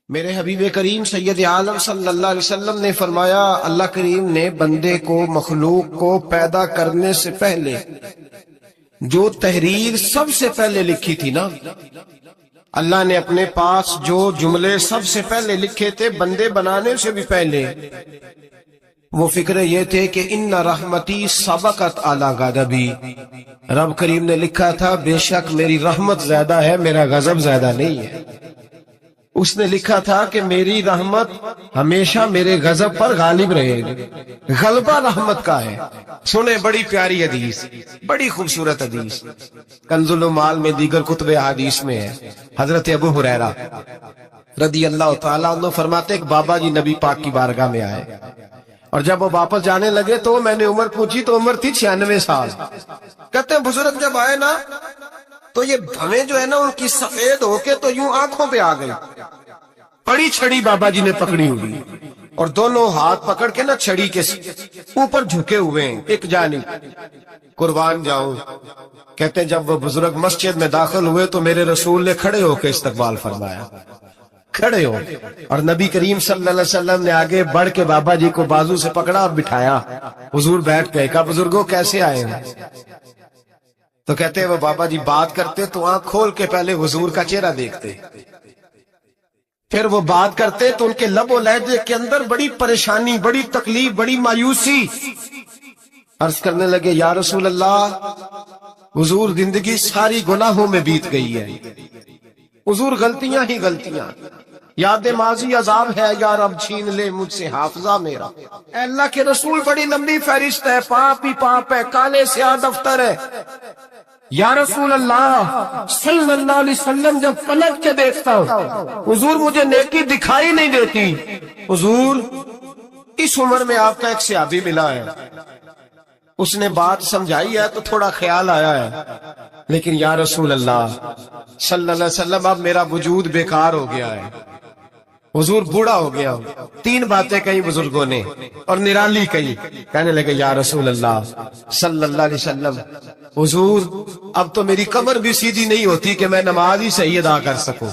میرے حبیب کریم سید عالم صلی اللہ علیہ وسلم نے فرمایا، اللہ کریم نے بندے کو، مخلوق کو پیدا کرنے سے پہلے جو تحریر سب سے پہلے لکھی تھی نا، اللہ نے اپنے پاس جو جملے سب سے پہلے لکھے تھے بندے بنانے سے بھی پہلے، وہ فکر یہ تھے کہ ان رحمتی سبقت اعلی غضبی، رب کریم نے لکھا تھا بے شک میری رحمت زیادہ ہے، میرا غضب زیادہ نہیں ہے۔ اس نے لکھا تھا کہ میری رحمت ہمیشہ میرے غضب پر غالب رہے گی، غلبہ رحمت کا ہے۔ سنیں بڑی پیاری حدیث، بڑی خوبصورت حدیث، کنز المال میں دیگر کتب احادیث میں ہے۔ حضرت ابو ہریرہ رضی اللہ تعالیٰ عنہ فرماتے کہ بابا جی نبی پاک کی بارگاہ میں آئے، اور جب وہ واپس جانے لگے تو میں نے عمر پوچھی تو عمر تھی 96 سال۔ کہتے ہیں بزرگ جب آئے نا تو یہ دھویں جو ہے نا ان کی سفید ہو کے تو یوں آنکھوں پہ آ گئی، پڑی چھڑی بابا جی نے پکڑی ہوئی اور دونوں ہاتھ پکڑ کے نا چھڑی کے اوپر جھکے ہوئے ہیں ایک جانب، قربان جاؤں۔ کہتے ہیں جب وہ بزرگ مسجد میں داخل ہوئے تو میرے رسول نے کھڑے ہو کے استقبال فرمایا، کھڑے ہو، اور نبی کریم صلی اللہ علیہ وسلم نے آگے بڑھ کے بابا جی کو بازو سے پکڑا اور بٹھایا۔ حضور بیٹھ گئے، کہا بزرگوں کیسے آئے ہیں؟ تو کہتے ہیں وہ بابا جی بات کرتے تو آنکھ کھول کے پہلے حضور کا چہرہ دیکھتے، پھر وہ بات کرتے تو ان کے لب و لہجے کے اندر بڑی پریشانی، بڑی تکلیف، بڑی مایوسی۔ عرض کرنے لگے یا رسول اللہ، حضور زندگی ساری گناہوں میں بیت گئی ہے، حضور غلطیاں ہی غلطیاں، یاد ماضی عذاب ہے، یا رب چھین لے مجھ سے حافظہ میرا۔ اے اللہ کے رسول بڑی لمبی فہرست ہے، پاپ ہی پاپ ہے، کالے سیاہ دفتر ہے۔ یا رسول اللہ صلی اللہ علیہ وسلم جب پلٹ کے دیکھتا ہوں حضور مجھے نیکی دکھائی نہیں دیتی۔ حضور اس عمر میں آپ کا ایک صحابی ملا ہے، اس نے بات سمجھائی ہے تو تھوڑا خیال آیا ہے، لیکن یا رسول اللہ صلی اللہ علیہ وسلم اب میرا وجود بیکار ہو گیا ہے، حضور بوڑھا ہو گیا ہوں۔ تین باتیں کہیں بزرگوں نے اور نرالی کہیں، کہنے لگے یا رسول اللہ صلی اللہ علیہ وسلم، حضور اب تو میری کمر بھی سیدھی نہیں ہوتی کہ میں نماز ہی صحیح ادا کر سکوں،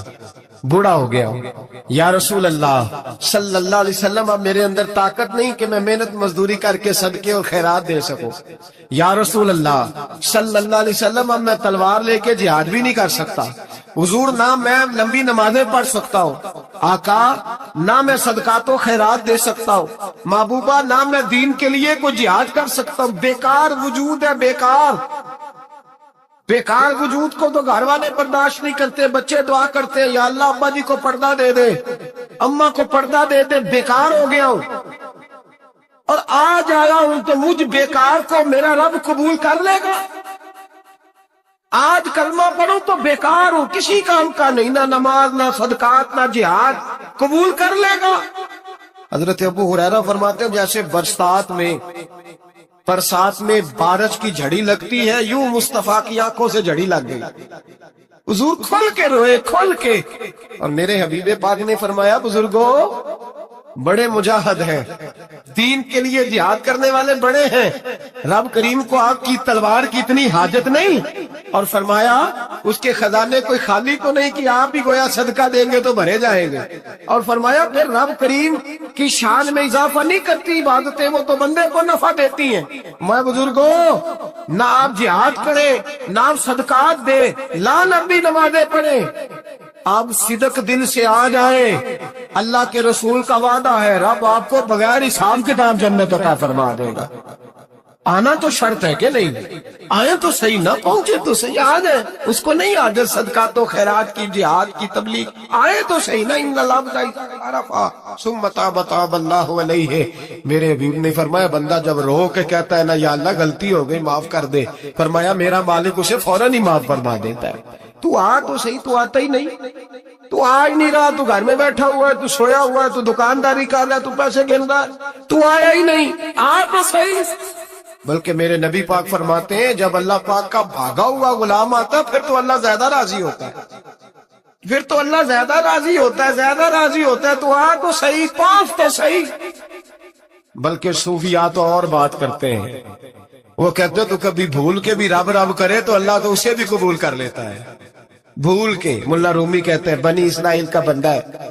بوڑھا ہو گیا ہوں۔ یا رسول اللہ صلی اللہ علیہ وسلم اب میرے اندر طاقت نہیں کہ میں محنت مزدوری کر کے صدقے اور خیرات دے سکوں۔ یا رسول اللہ صلی اللہ علیہ وسلم اب میں تلوار لے کے جہاد بھی نہیں کر سکتا، حضور نہ میں لمبی نمازیں پڑھ سکتا ہوں، آقا نہ میں صدقات و خیرات دے سکتا ہوں، محبوبہ نہ میں دین کے لیے کوئی جہاد کر سکتا ہوں، بیکار وجود ہے، بیکار بیکار وجود کو تو گھر والے برداشت نہیں کرتے، بچے دعا کرتے ہیں یا اللہ ابا جی کو پردہ دے دے، اماں کو پردہ دے دے، بیکار ہو گیا ہوں اور آج آیا ہوں تو مجھ بیکار کو میرا رب قبول کر لے گا؟ آج کلمہ پڑھوں تو بیکار ہوں، کسی کام کا نہیں، نہ نماز نہ صدقات نہ جہاد، قبول کر لے گا؟ حضرت ابو ہریرہ فرماتے ہیں جیسے برسات میں بارش کی جھڑی لگتی ہے، یوں مصطفیٰ کی آنکھوں سے جھڑی لگ گئی، حضور کھل کے روئے، کھل کے۔ اور میرے حبیب پاک نے فرمایا بزرگوں بڑے مجاہد ہیں، دین کے لیے جہاد کرنے والے بڑے ہیں، رب کریم کو آپ کی تلوار کی اتنی حاجت نہیں، اور فرمایا اس کے خزانے کوئی خالی تو نہیں کہ آپ ہی گویا صدقہ دیں گے تو بھرے جائیں گے، اور فرمایا پھر رب کریم کی شان میں اضافہ نہیں کرتی عبادتیں، وہ تو بندے کو نفع دیتی ہیں۔ میں بزرگوں نہ آپ جہاد کریں نہ آپ صدقات دیں، لا لمبی نمازیں پڑھیں، آپ صدق دل سے آ جائیں، اللہ کے رسول کا وعدہ ہے رب آپ کو بغیر حساب کتاب جنت عطا فرما دے گا۔ آنا تو شرط ہے کہ نہیں؟ آئے تو صحیح، نہ پہنچے تو صحیح، آ جائے، اس کو نہیں عادت صدقات و خیرات کی، جہاد کی، تبلیغ، آئے تو صحیح نا۔ ان اللہ عرفا ثم تاب اللہ علیہ، میرے حبیب نے فرمایا بندہ جب رو کے کہتا ہے نا یا اللہ غلطی ہو گئی معاف کر دے، فرمایا میرا مالک اسے فوراً ہی معاف فرما دیتا ہے۔ تو آ تو صحیح، تو آتا ہی نہیں، تو آ ہی نہیں رہا، تو گھر میں بیٹھا ہوا ہے، تو سویا ہوا ہے، تو دکانداری کر رہا ہے، تو پیسے گن رہا ہے، تو آیا ہی نہیں، آ تو صحیح۔ بلکہ میرے نبی پاک فرماتے ہیں جب اللہ پاک کا بھاگا ہوا غلام آتا ہے پھر تو اللہ زیادہ راضی ہوتا ہے، پھر تو اللہ زیادہ راضی ہوتا ہے، زیادہ راضی ہوتا ہے، تو آ تو صحیح، پاس تو صحیح۔ بلکہ صوفیات تو اور بات کرتے ہیں، وہ کہتے ہیں تو کبھی بھول کے بھی رب رب کرے تو اللہ تو اسے بھی قبول کر لیتا ہے، بھول کے۔ ملا رومی کہتے ہیں بنی اسرائیل کا بندہ ہے،